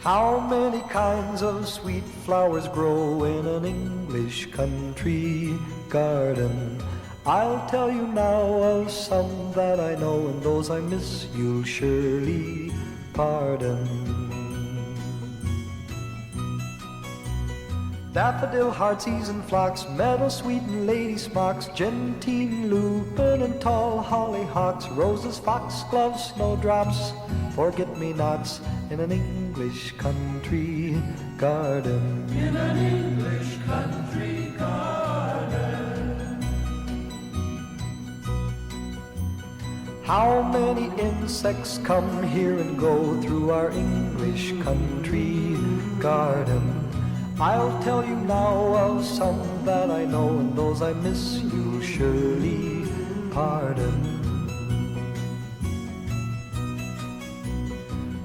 How many kinds of sweet flowers grow in an English country garden? I'll tell you now of some that I know, and those I miss you'll surely pardon. Daffodil, heartsease and phlox, meadowsweet and lady smocks, gentian, lupin and tall hollyhocks, roses, foxgloves, snowdrops, forget-me-nots in an English country garden. In an English country garden. How many insects come here and go through our English country garden? I'll tell you now of some that I know, and those I miss you'll surely pardon.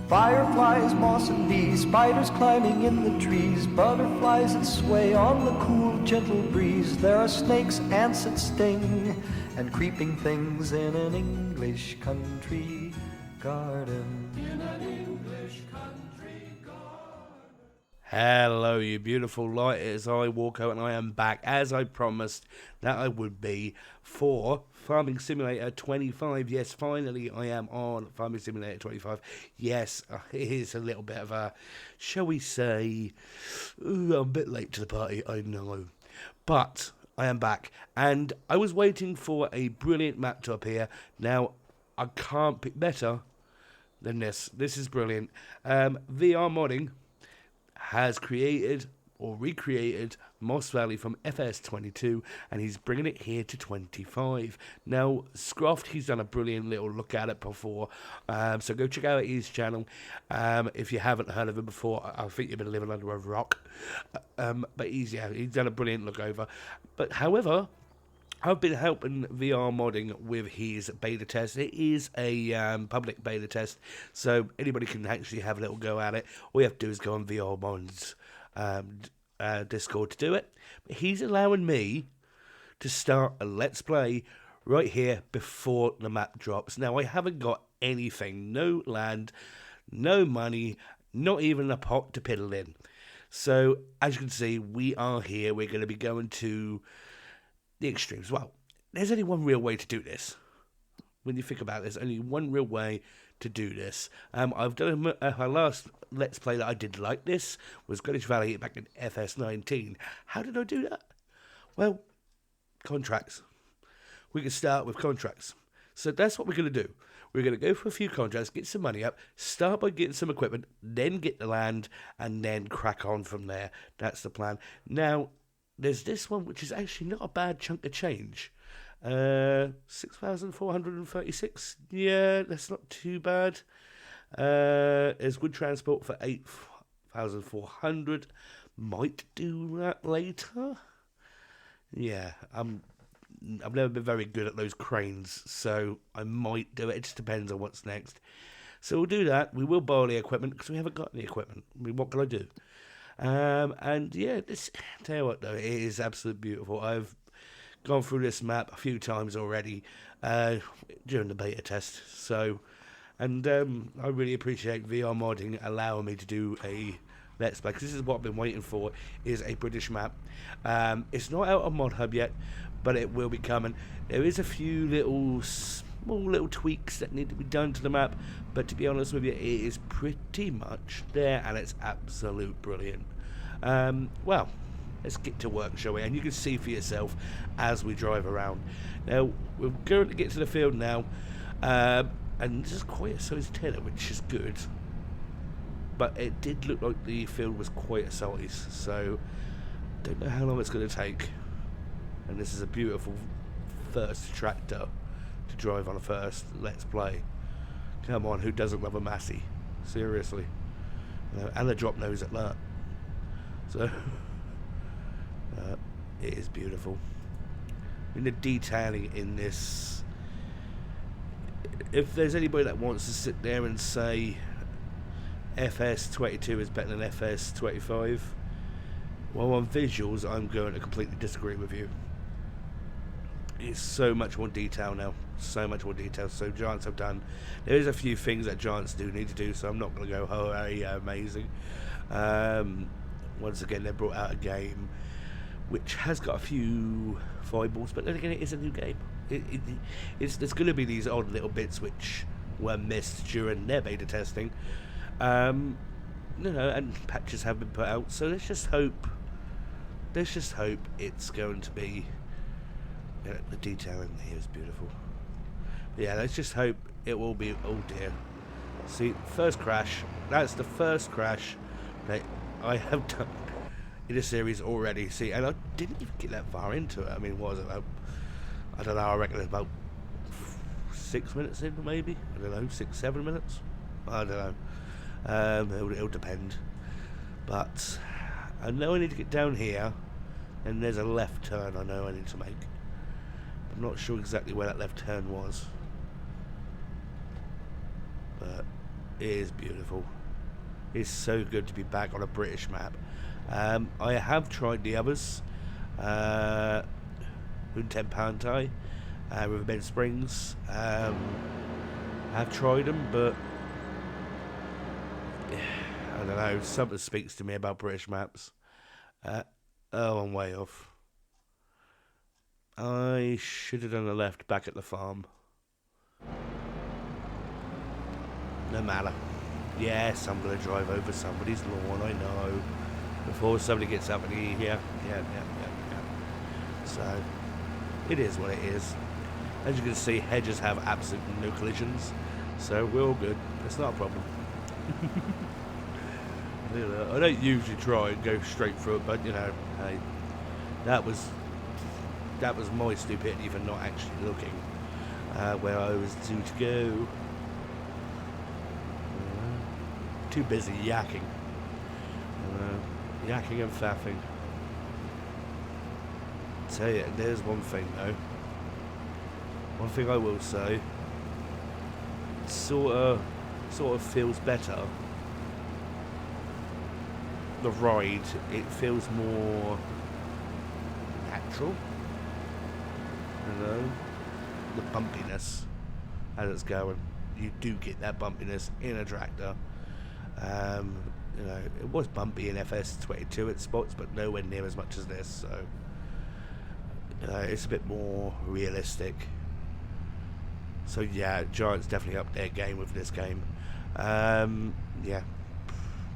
Fireflies, moss and bees, spiders climbing in the trees, butterflies that sway on the cool, gentle breeze. There are snakes, ants that sting, and creeping things in an English country garden. In an English country garden. Hello, you beautiful light. It is I, Worco, and I am back, as I promised that I would be, for Farming Simulator 25. Yes, finally I am on Farming Simulator 25. Yes, it is a little bit of a, shall we say, I'm a bit late to the party, I know. But I am back, and I was waiting for a brilliant map to appear. Now, I can't pick better than this. This is brilliant. VR Modding has created or recreated Moss Valley from FS22, and he's bringing it here to 25. Now, Scroft, he's done a brilliant little look at it before, so go check out his channel. If you haven't heard of him before, I think you've been living under a rock. But he's done a brilliant look over. But however, I've been helping VR Modding with his beta test. It is a public beta test, so anybody can actually have a little go at it. All you have to do is go on VR Modd's Discord to do it. But he's allowing me to start a Let's Play right here before the map drops. Now, I haven't got anything. No land, no money, not even a pot to piddle in. So, as you can see, we are here. We're going to be going to the extremes. Well, there's only one real way to do this. When you think about it, there's only one real way to do this. I've done my last Let's Play that I did like this was Greenwich Valley back in FS19. How did I do that? Well, contracts. We can start with contracts. So that's what we're going to do. We're going to go for a few contracts, get some money up, start by getting some equipment, then get the land, and then crack on from there. That's the plan. Now, there's this one, which is actually not a bad chunk of change. 6,436. Yeah, that's not too bad. There's good transport for 8,400. Might do that later. Yeah, I've never been very good at those cranes, so I might do it. It just depends on what's next. So we'll do that. We will borrow the equipment because we haven't got any equipment. I mean, what can I do? And yeah, tell you what though, it is absolutely beautiful. I've gone through this map a few times already during the beta test. So, and I really appreciate VR Modding allowing me to do a Let's Play, because this is what I've been waiting for, is a British map. It's not out on Mod Hub yet, but it will be coming. There is a few small little tweaks that need to be done to the map, but to be honest with you, it is pretty much there, and it's absolute brilliant. Well, let's get to work, shall we? And you can see for yourself as we drive around. Now, we're going to get to the field now, and this is quite a sized tiller, which is good. But it did look like the field was quite a size, so don't know how long it's going to take. And this is a beautiful first tractor to drive on a first Let's Play. Come on, who doesn't love a Massey? Seriously. And the drop nose at that. So, it is beautiful. I mean, the detailing in this, if there's anybody that wants to sit there and say FS22 is better than FS25, well, on visuals, I'm going to completely disagree with you. It's so much more detail now. So much more detail. So Giants have done. There is a few things that Giants do need to do, so I'm not going to go, oh, yeah, amazing. Once again, they brought out a game which has got a few foibles, but then again, it is a new game. There's going to be these odd little bits which were missed during their beta testing. And patches have been put out, so let's just hope it's going to be, the detail in here is beautiful. But yeah, let's just hope it will be. Oh dear, see, first crash. That's the first crash that I have done in a series already. See, and I didn't even get that far into it. I mean, what was it about? I don't know, I reckon it's about 6 minutes in, maybe. I don't know, 6-7 minutes. I don't know. It'll depend. But I know I need to get down here, and there's a left turn I know I need to make. I'm not sure exactly where that left turn was, but it is beautiful. It's so good to be back on a British map. I have tried the others. Untempantai, Riverbend Springs. I've tried them, but I don't know. Something speaks to me about British maps. I'm way off. I should have done the left back at the farm. No matter. Yes, I'm going to drive over somebody's lawn, I know. Before somebody gets up and yeah. So, it is what it is. As you can see, hedges have absolutely no collisions. So, we're all good. It's not a problem. I don't usually try and go straight through it, but, hey, that was my stupidity for not actually looking where I was due to go. Too busy yakking. Yakking and faffing. Tell you, there's one thing though. One thing I will say. It sort of feels better. The ride, it feels more natural. The bumpiness as it's going. You do get that bumpiness in a tractor. It was bumpy in FS22 at spots, but nowhere near as much as this, so it's a bit more realistic. So yeah, Giants definitely upped their game with this game. Yeah,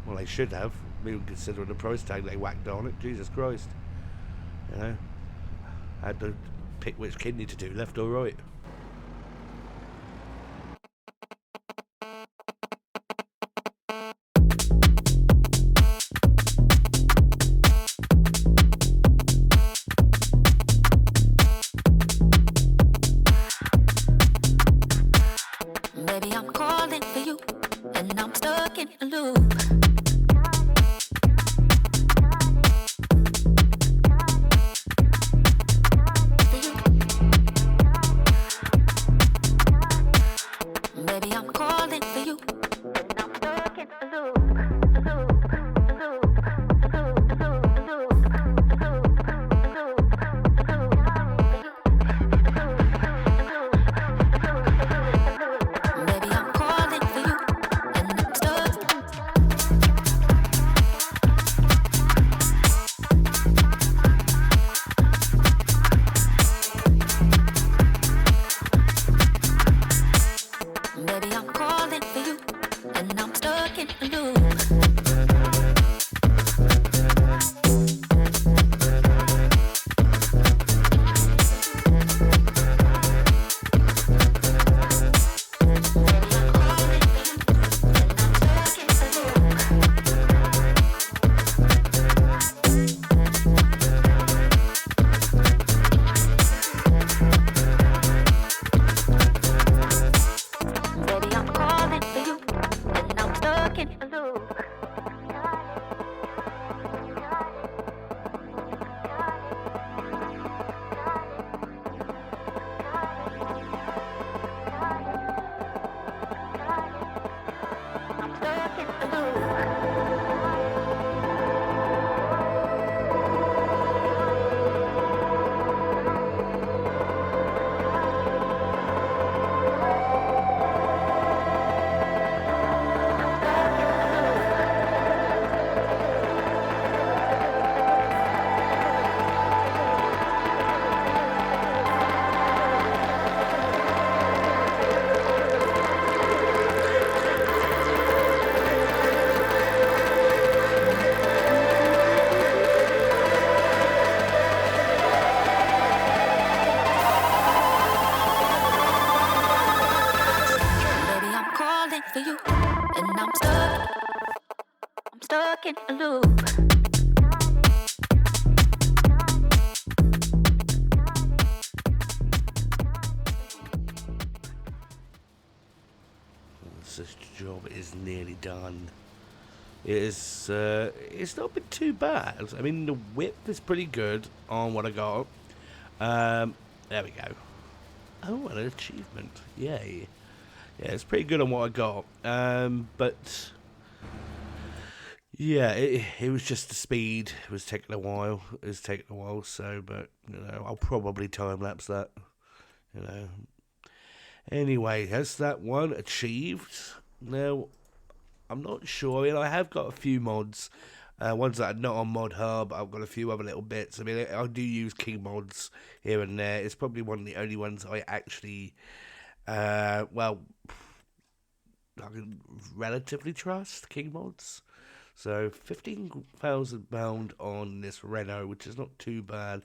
well, they should have, even considering the price tag they whacked on it. Jesus Christ, I had to pick which kidney to do, left or right. stuck in a loop. This job is nearly done. It's not been too bad. I mean, the width is pretty good on what I got. There we go. Oh, an achievement. Yay. Yeah, it's pretty good on what I got. But yeah, it was just the speed. It was taking a while. So, but you know, I'll probably time lapse that. You know. Anyway, has that one achieved? Now, I'm not sure. I mean, I have got a few mods. Ones that are not on Mod Hub. I've got a few other little bits. I mean, I do use King mods here and there. It's probably one of the only ones I actually, I can relatively trust King mods. So £15,000 on this Renault, which is not too bad.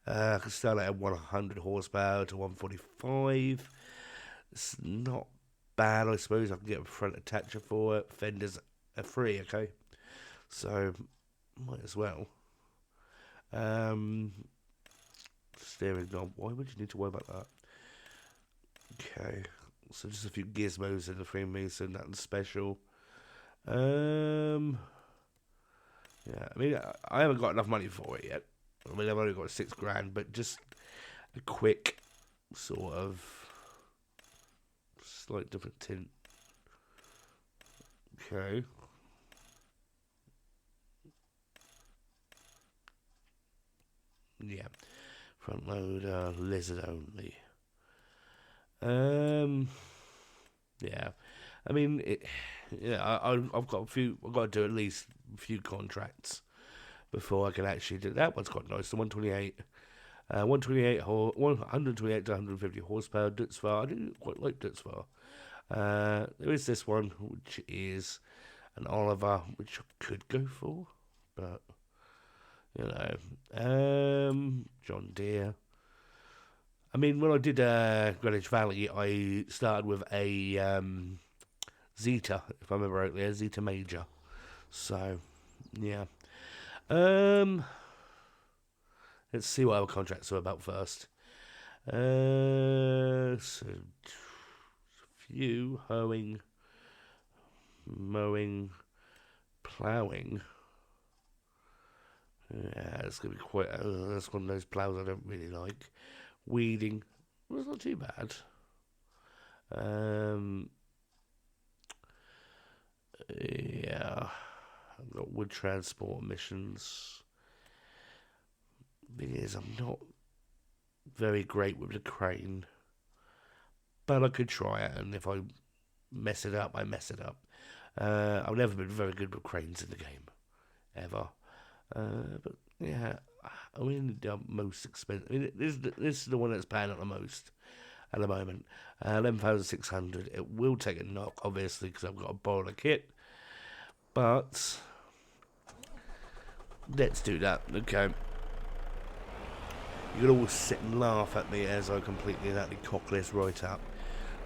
I can start at 100 horsepower to 145. It's not bad, I suppose. I can get a front attacher for it. Fenders are free, okay? So, might as well. Steering knob. Why would you need to worry about that? Okay. So, just a few gizmos in the Freemason. Nothing special. Yeah, I mean, I haven't got enough money for it yet. I mean, I've only got £6,000, but just a quick sort of slight different tint. Okay. Yeah. Front loader, lizard only. Yeah. I mean, I've got I've got to do at least a few contracts before I can actually do that. One's quite nice. The 128. 128 128 to 150 horsepower Dutzfar. I do quite like Dutzfar. There is this one, which is an Oliver, which I could go for, but you know, John Deere. I mean, when I did Greenwich Valley, I started with a Zeta, if I remember rightly, a Zeta Major. So, yeah. Let's see what our contracts are about first. So, few hoeing, mowing, ploughing. Yeah, it's gonna be quite. That's one of those ploughs I don't really like. Weeding, well, it's not too bad. Yeah, I've got wood transport emissions. Thing is, I'm not very great with the crane, but I could try it, and if I mess it up, I mess it up. I've never been very good with cranes in the game, ever. But yeah, I mean, the most expensive. I mean, this is the one that's paying out the most at the moment. 11,600. It will take a knock, obviously, because I've got to borrow the kit. But let's do that. Okay. You can all sit and laugh at me as I completely and utterly cock this right up.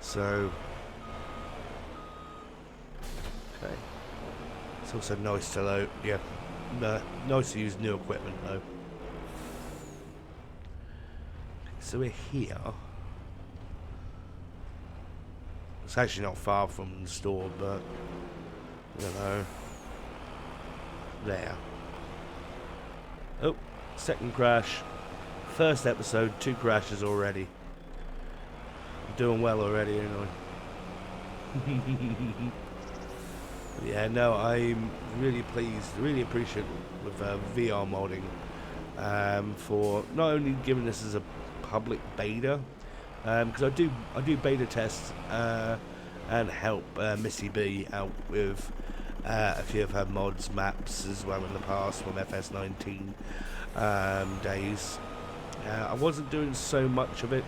So, okay. It's also nice to load. Yeah. Nice to use new equipment though. So we're here. It's actually not far from the store, but you know, there. Oh, second crash. First episode, 2 crashes already. I'm doing well already, anyway. Yeah, no, I'm really pleased, really appreciative with VR modding for not only giving this as a public beta, because I do beta tests and help Missy B out with a few of her mods, maps as well in the past from FS19 days. I wasn't doing so much of it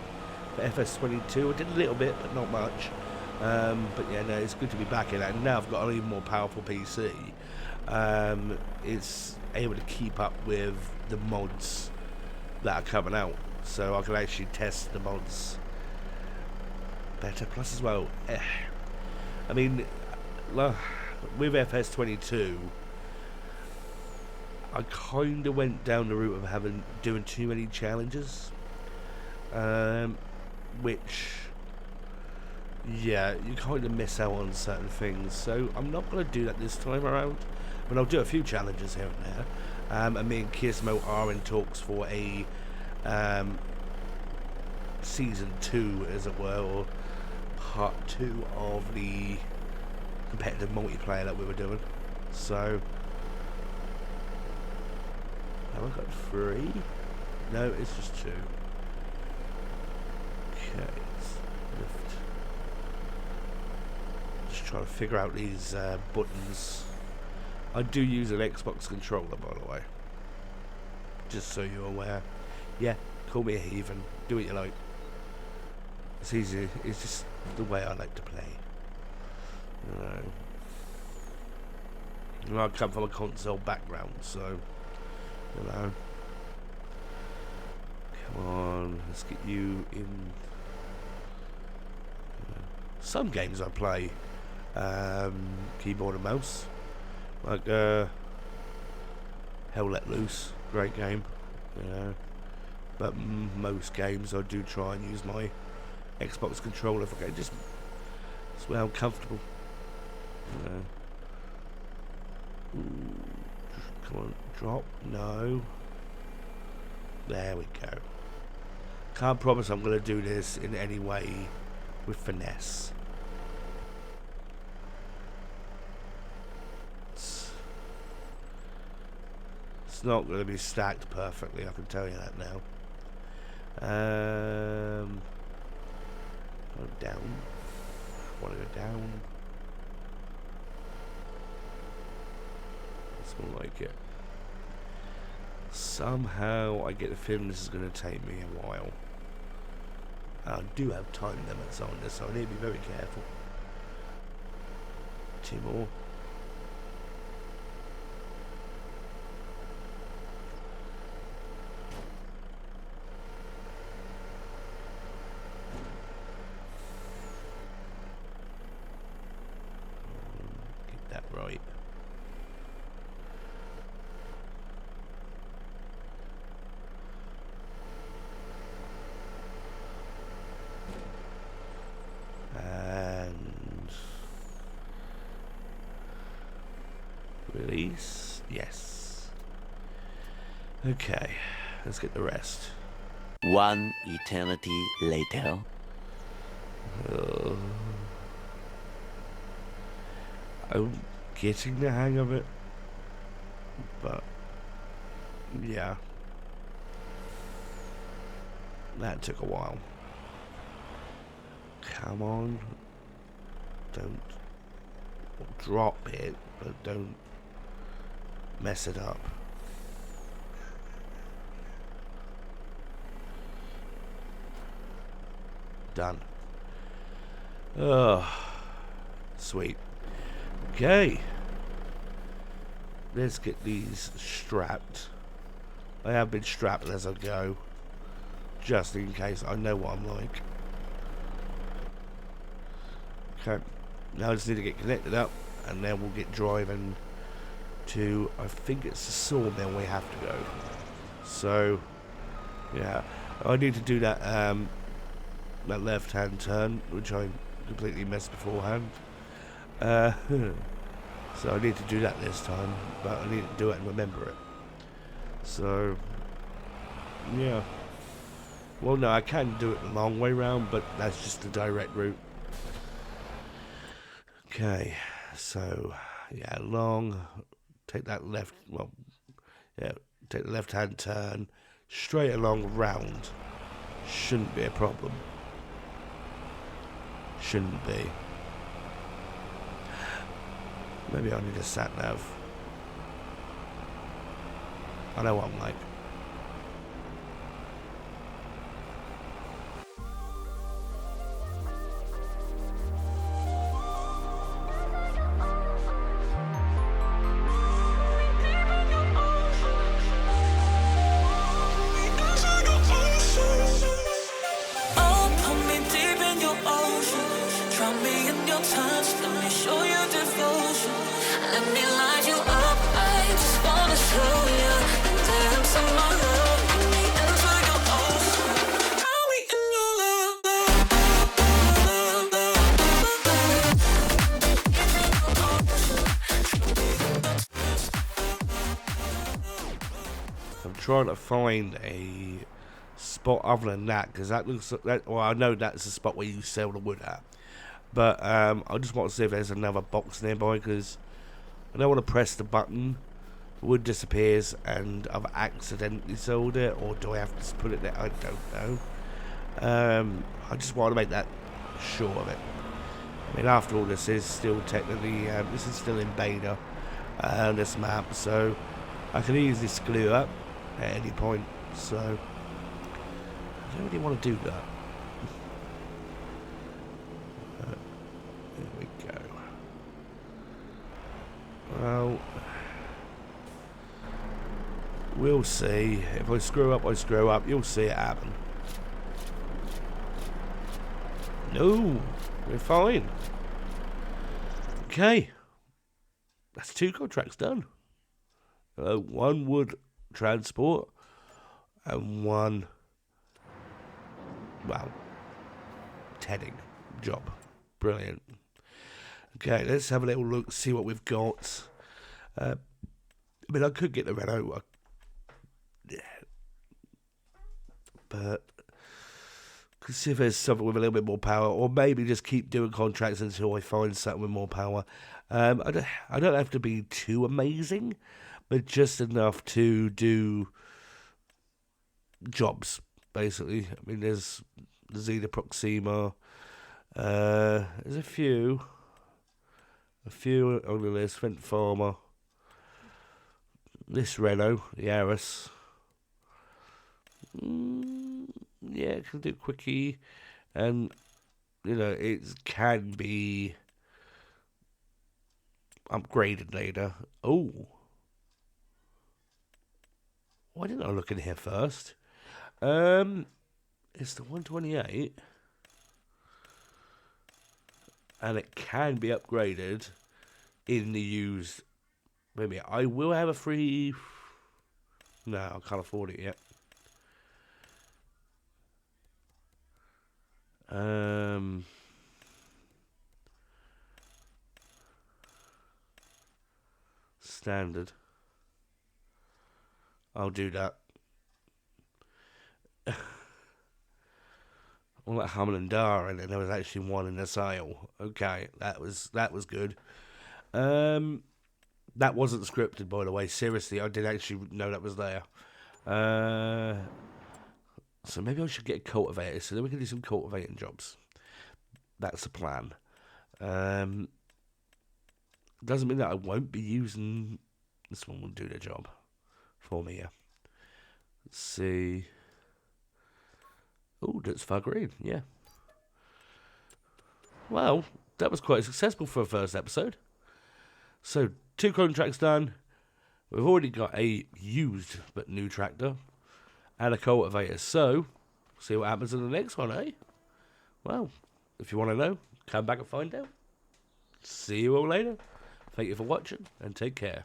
for FS22. I did a little bit, but not much. But yeah, no, it's good to be back in that. And now I've got an even more powerful PC. It's able to keep up with the mods that are coming out, so I can actually test the mods better. Plus, as well, I mean, with FS22, I kind of went down the route of doing too many challenges, which, yeah, you kind of miss out on certain things. So I'm not going to do that this time around. But I'll do a few challenges here and there. And me and Gizmo are in talks for a season 2, as it were, or part 2 of the competitive multiplayer that we were doing. So have I got 3? No, it's just 2. Okay, let's lift. Just trying to figure out these buttons. I do use an Xbox controller, by the way. Just so you're aware. Yeah, call me a heathen. Do what you like. It's easy. It's just the way I like to play. You know. And I come from a console background, so you know. Come on, let's get you in. Some games I play keyboard and mouse, like Hell Let Loose, great game, you know. But most games I do try and use my Xbox controller for game. Just it's where I'm comfortable. You know. Ooh, come on, drop. No. There we go. Can't promise I'm going to do this in any way with finesse. It's not going to be stacked perfectly, I can tell you that now. Go down. Want to go down. It's more like it. Somehow I get the feeling this is going to take me a while. I do have time limits on this, so I need to be very careful. 2 more. Get that right. Release. Yes. Okay. Let's get the rest. One eternity later. I'm getting the hang of it. But yeah. That took a while. Come on. Don't drop it, but don't mess it up. Done. Oh, sweet. Okay. Let's get these strapped. I have been strapped as I go, just in case. I know what I'm like. Okay. Now I just need to get connected up, and then we'll get driving to, I think it's the sawmill we have to go. So, yeah, I need to do that that left-hand turn, which I completely missed beforehand. So I need to do that this time, but I need to do it and remember it. So, yeah. Well, no, I can do it the long way round, but that's just the direct route. Okay, so, yeah, long, take that left, well, yeah, take the left-hand turn, straight along, round. Shouldn't be a problem. Shouldn't be. Maybe I need a sat-nav. I know what I'm like. Show you, I just wanna show you. trying to find a spot other than that, because that looks that. Well, I know that's the spot where you sell the wood at, but I just want to see if there's another box nearby, because I don't want to press the button, the wood disappears, and I've accidentally sold it, or do I have to put it there? I don't know. I just want to make that sure of it. I mean, after all, this is still technically, this is still in beta, this map, so I can easily screw up at any point, so I don't really want to do that. There we go. Well, we'll see. If I screw up, I screw up. You'll see it happen. No, we're fine. Okay. That's 2 contracts done. 1 wood transport and 1, well, tedding job. Brilliant. Okay, let's have a little look, see what we've got. I mean, I could get the Renault, but could see if there's something with a little bit more power, or maybe just keep doing contracts until I find something with more power. I don't have to be too amazing, but just enough to do jobs, basically. I mean, there's either Proxima, there's a few on the list. Fent Farmer, this Renault, the Yaris. Yeah, it can do quickie, and you know it can be upgraded later. Oh, why didn't I look in here first? It's the 128, and it can be upgraded in the used. Maybe I will have a free. No, I can't afford it yet. Standard. I'll do that. All that humming and dar, and then there was actually one in the sale. Okay, that was good. That wasn't scripted, by the way. Seriously, I did actually know that was there. So maybe I should get a cultivator, so then we can do some cultivating jobs. That's the plan. Doesn't mean that I won't be using. This one will do the job for me, yeah. Let's see. Oh, that's far green, yeah. Well, that was quite successful for a first episode. So, 2 contracts done. We've already got a used but new tractor and a cultivator. So, see what happens in the next one, eh? Well, if you want to know, come back and find out. See you all later. Thank you for watching, and take care.